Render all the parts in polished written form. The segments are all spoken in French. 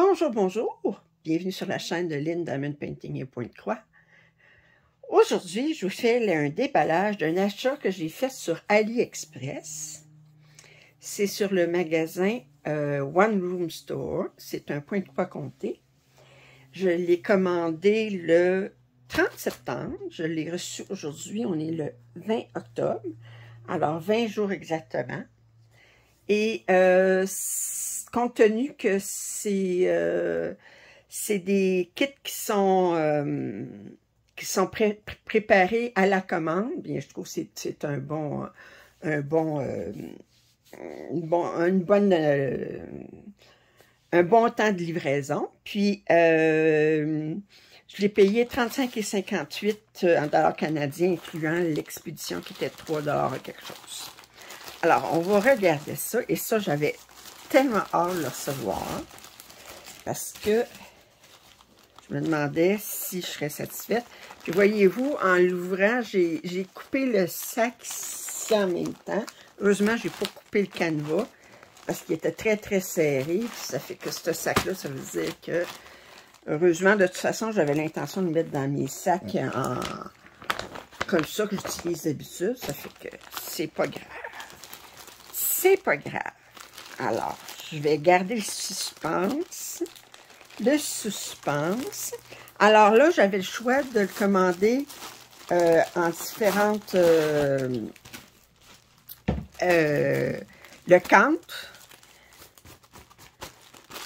Bonjour, bonjour! Bienvenue sur la chaîne de Lynn Diamond Painting et Pointe-Croix. Aujourd'hui, je vous fais un déballage d'un achat que j'ai fait sur AliExpress. C'est sur le magasin One Room Store. C'est un Pointe-Croix comté. Je l'ai commandé le 30 septembre. Je l'ai reçu aujourd'hui. On est le 20 octobre. Alors, 20 jours exactement. Et compte tenu que c'est des kits qui sont préparés à la commande, bien, je trouve que c'est un bon temps de livraison. Puis, je l'ai payé 35,58 en dollars canadiens, incluant l'expédition qui était 3 $ quelque chose. Alors, on va regarder ça. Et ça, j'avais tellement hâte de le recevoir parce que je me demandais si je serais satisfaite. Puis, voyez-vous, en l'ouvrant, j'ai coupé le sac ici en même temps. Heureusement, je n'ai pas coupé le canevas parce qu'il était très, très serré. Puis ça fait que ce sac-là, ça veut dire que, heureusement, de toute façon, j'avais l'intention de le mettre dans mes sacs comme ça que j'utilise d'habitude. Ça fait que c'est pas grave. C'est pas grave. Alors, je vais garder le suspense. Le suspense. Alors là, j'avais le choix de le commander en différentes... le camp.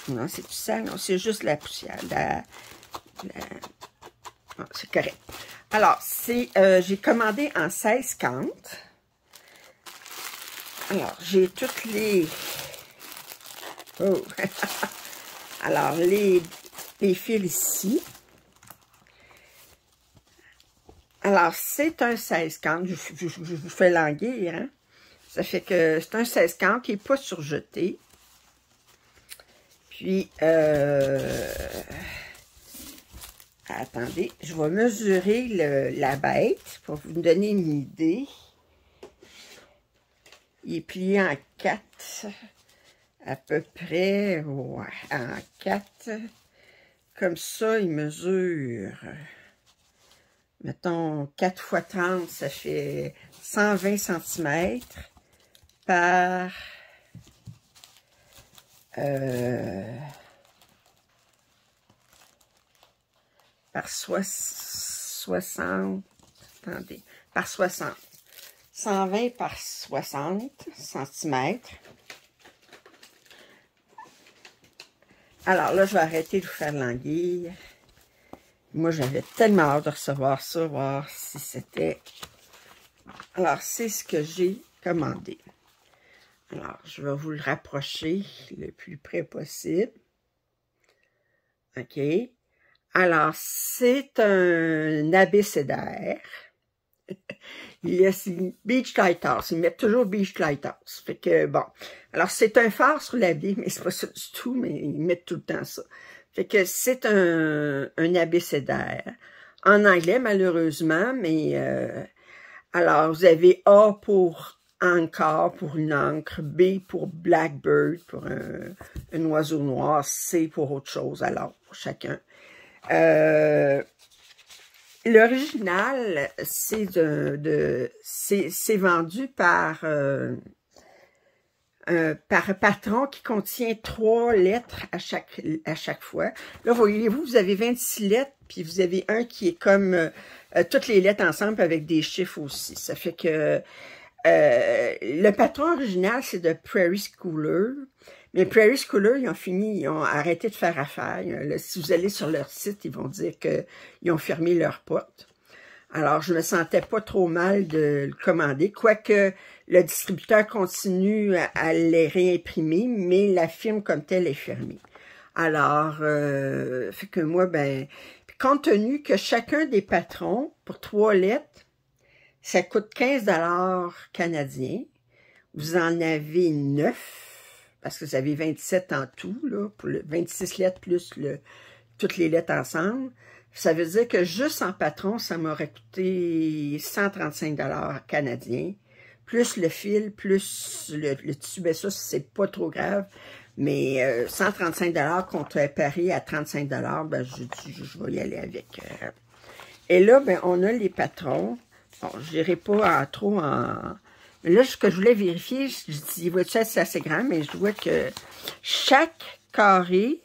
Non, c'est du sale. Non, c'est juste la poussière. Non, c'est correct. Alors, j'ai commandé en 16 cantes. Alors, j'ai toutes les... Oh! Alors, les fils ici. Alors, c'est un 16 cantes. Je vous fais languir, hein? Ça fait que c'est un 16 cantes qui n'est pas surjeté. Puis, attendez, je vais mesurer la bête pour vous donner une idée. Il est plié en 4, à peu près, ouais, en 4. Comme ça, il mesure, mettons, 4 x 30, ça fait 120 cm par 60, attendez, par 60. 120 par 60 cm. Alors là, je vais arrêter de vous faire languir. Moi, j'avais tellement hâte de recevoir ça, voir si c'était... Alors, c'est ce que j'ai commandé. Alors, je vais vous le rapprocher le plus près possible. OK. Alors, c'est un abécédaire. Il y a Beach Lighthouse. Ils mettent toujours Beach Lighthouse. Fait que, bon. Alors, c'est un phare sur la baie, mais c'est pas ça du tout, mais ils mettent tout le temps ça. Fait que c'est un abécédaire. En anglais, malheureusement, mais... alors, vous avez A pour encore, pour une encre, B pour Blackbird, pour un oiseau noir, C pour autre chose, alors, pour chacun. L'original, c'est vendu par patron qui contient 3 lettres à chaque fois. Là, voyez-vous, vous avez 26 lettres, puis vous avez un qui est comme toutes les lettres ensemble avec des chiffres aussi. Ça fait que le patron original, c'est de Prairie Schooler. Mais Prairie Schooler, ils ont arrêté de faire affaire. Là, si vous allez sur leur site, ils vont dire qu'ils ont fermé leurs portes. Alors, je me sentais pas trop mal de le commander, quoique le distributeur continue à les réimprimer, mais la firme comme telle est fermée. Alors, fait que moi, ben, compte tenu que chacun des patrons, pour 3 lettres, ça coûte 15 $ canadiens. Vous en avez 9. Parce que vous avez 27 en tout, là, pour 26 lettres plus toutes les lettres ensemble. Ça veut dire que juste en patron, ça m'aurait coûté 135 $ canadiens. Plus le fil, plus le tissu. Ben ça, c'est pas trop grave. Mais 135 comparé à 35 ben, je vais y aller avec. Et là, ben, on a les patrons. Bon, je n'irai pas trop en... Mais là, ce que je voulais vérifier, je dis, vois-tu, c'est assez grand, mais je vois que chaque carré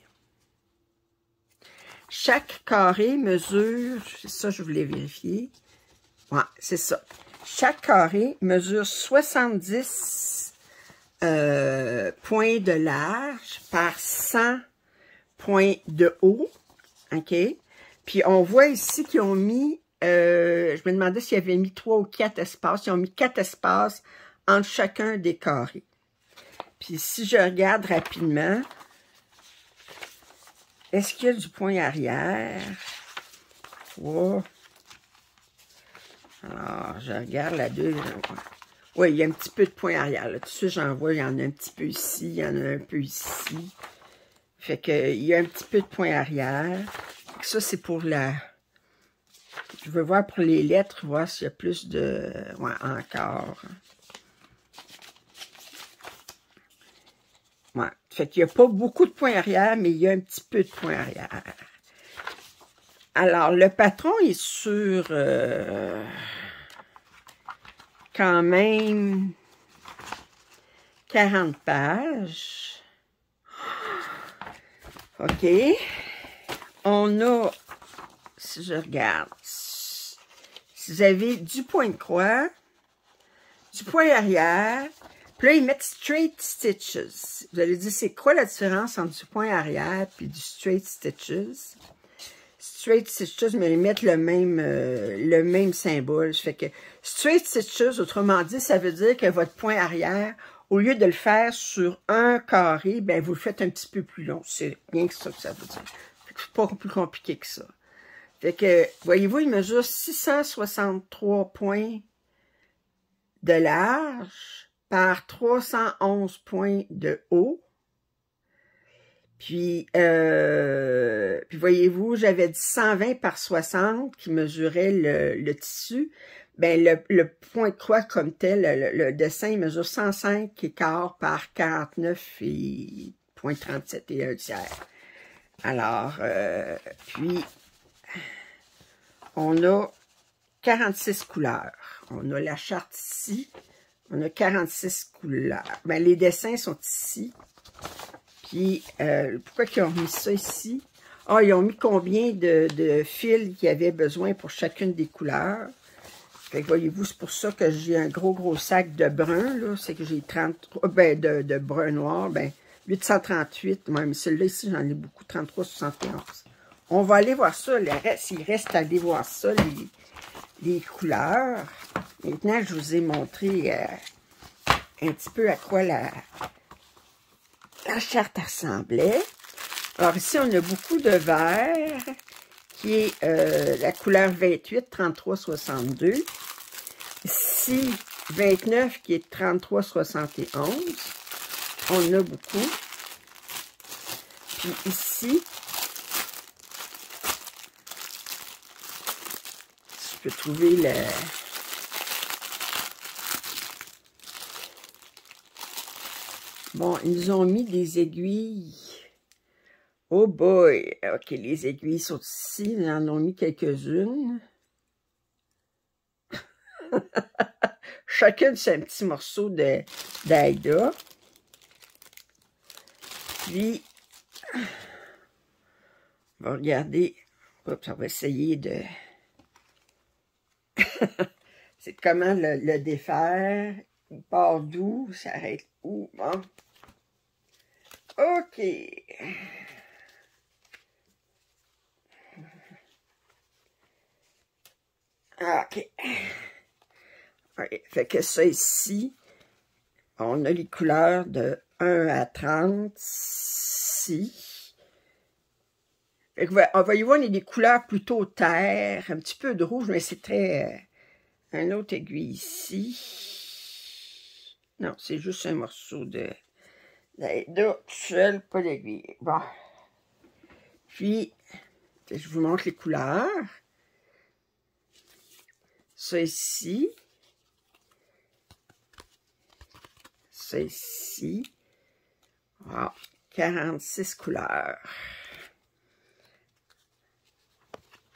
mesure... Ça, je voulais vérifier. Ouais, c'est ça. Chaque carré mesure 70 points de large par 100 points de haut. OK? Puis, on voit ici qu'ils ont mis, je me demandais s'ils avaient mis 3 ou 4 espaces. Ils ont mis 4 espaces entre chacun des carrés. Puis, si je regarde rapidement, est-ce qu'il y a du point arrière? Wow. Alors, je regarde la deuxième. Oui, il y a un petit peu de point arrière. Là. Tout ça, j'en vois, il y en a un petit peu ici, il y en a un peu ici. Fait que il y a un petit peu de point arrière. Ça, c'est pour la... Je veux voir pour les lettres, voir s'il y a plus de... Ouais, encore. Ouais. Fait qu'il n'y a pas beaucoup de points arrière, mais il y a un petit peu de points arrière. Alors, le patron est sur... quand même 40 pages. OK. On a, si je regarde, si vous avez du point de croix, du point arrière, puis là, ils mettent straight stitches. Vous allez dire, c'est quoi la différence entre du point arrière et du straight stitches? Straight stitches, mais ils mettent le même symbole. Ça fait que straight stitches, autrement dit, ça veut dire que votre point arrière, au lieu de le faire sur un carré, ben vous le faites un petit peu plus long. C'est rien que ça veut dire. C'est pas plus compliqué que ça. Fait que, voyez-vous, il mesure 663 points de large par 311 points de haut. Puis voyez-vous, j'avais dit 120 par 60 qui mesurait le tissu. Ben le point de croix comme tel, le dessin, il mesure 105 écarts par 49,37 et un tiers. Alors, puis, on a 46 couleurs. On a la charte ici. On a 46 couleurs. Ben, les dessins sont ici. Puis, pourquoi ils ont mis ça ici? Ah, ils ont mis combien de fils qu'il y avait besoin pour chacune des couleurs. Fait que voyez-vous, c'est pour ça que j'ai un gros sac de brun, là. C'est que j'ai 33, ben, de brun noir, ben, 838. Même celui-là ici, j'en ai beaucoup, 33,71. On va aller voir ça. Il reste à aller voir ça, les couleurs. Maintenant, je vous ai montré un petit peu à quoi la charte ressemblait. Alors ici, on a beaucoup de vert, qui est la couleur 28, 33,62. Ici, 29, qui est 33,71. On a beaucoup. Puis ici, je peux trouver le... Bon, ils nous ont mis des aiguilles. Oh boy! OK, les aiguilles sont ici. Ils en ont mis quelques-unes. Chacune, c'est un petit morceau d'Aïda. Puis, on va regarder. Oups, on va essayer de... c'est comment le défaire. Il part d'où? Il s'arrête où? Bon. OK. OK. Ouais, fait que ça ici, on a les couleurs de 1 à 30 ici. Fait que, voyez-vous, on a des couleurs plutôt terre, un petit peu de rouge, mais c'est très... un autre aiguille ici. Non, c'est juste un morceau d'Aïda seul, pas d'aiguille. Bon. Puis, je vous montre les couleurs. Ça ici. Ça ici. Wow. 46 couleurs.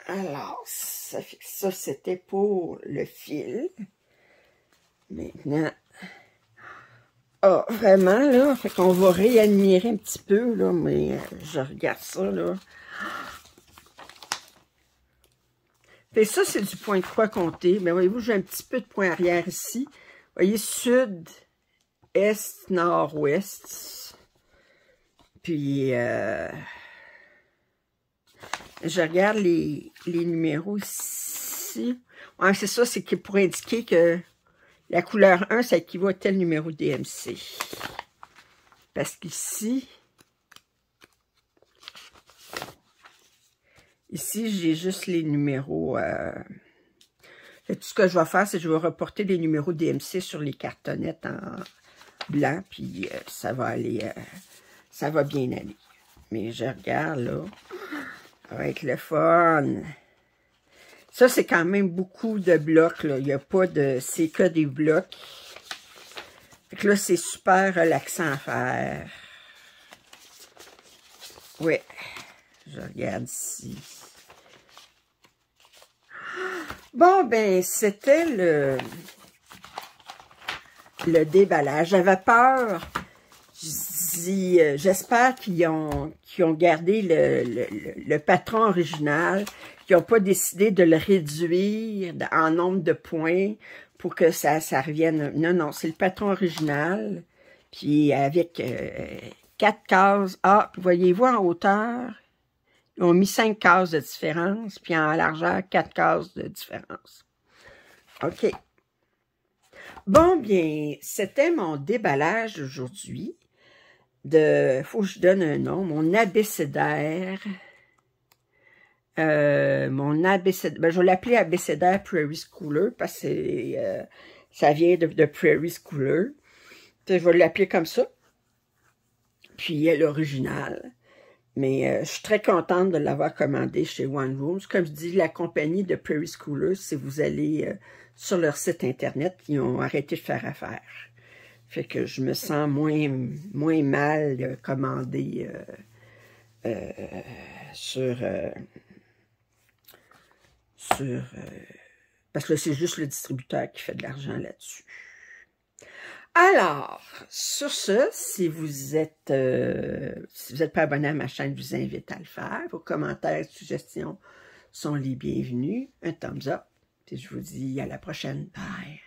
Alors, ça fait que ça, c'était pour le fil. Maintenant, vraiment, là, fait qu'on va réadmirer un petit peu, là, mais je regarde ça, là. Fait ça, c'est du point de croix compté. Mais voyez-vous, j'ai un petit peu de point arrière ici. Vous voyez, sud, est, nord, ouest. Puis, je regarde les numéros ici. Ouais, c'est ça, c'est pour indiquer que la couleur 1, ça équivaut à tel numéro DMC. Parce qu'ici, j'ai juste les numéros. Tout ce que je vais faire, c'est que je vais reporter les numéros DMC sur les cartonnettes en blanc, puis ça va aller, ça va bien aller. Mais je regarde, là, ça va être le fun. Ça, c'est quand même beaucoup de blocs, là. Il n'y a pas de... C'est que des blocs. Fait que là, c'est super relaxant à faire. Oui. Je regarde ici. Bon, ben, c'était le déballage. J'avais peur. J'espère qu'ils ont gardé le patron original, qu'ils n'ont pas décidé de le réduire en nombre de points pour que ça revienne. Non, non, c'est le patron original. Puis avec 4 cases. Ah, voyez-vous en hauteur, ils ont mis 5 cases de différence, puis en largeur, 4 cases de différence. OK. Bon, bien, c'était mon déballage d'aujourd'hui. Faut que je donne un nom, mon abécédaire. Ben, je vais l'appeler abécédaire Prairie Schooler parce que ça vient de Prairie Schooler. Je vais l'appeler comme ça. Puis l'original. Mais je suis très contente de l'avoir commandé chez One Rooms. Comme je dis, la compagnie de Prairie Schoolers, si vous allez sur leur site internet, ils ont arrêté de faire affaire. Fait que je me sens moins mal commandé parce que c'est juste le distributeur qui fait de l'argent là-dessus. Alors, sur ce, si vous êtes pas abonné à ma chaîne, je vous invite à le faire. Vos commentaires et suggestions sont les bienvenus. Un thumbs up. Puis je vous dis à la prochaine. Bye.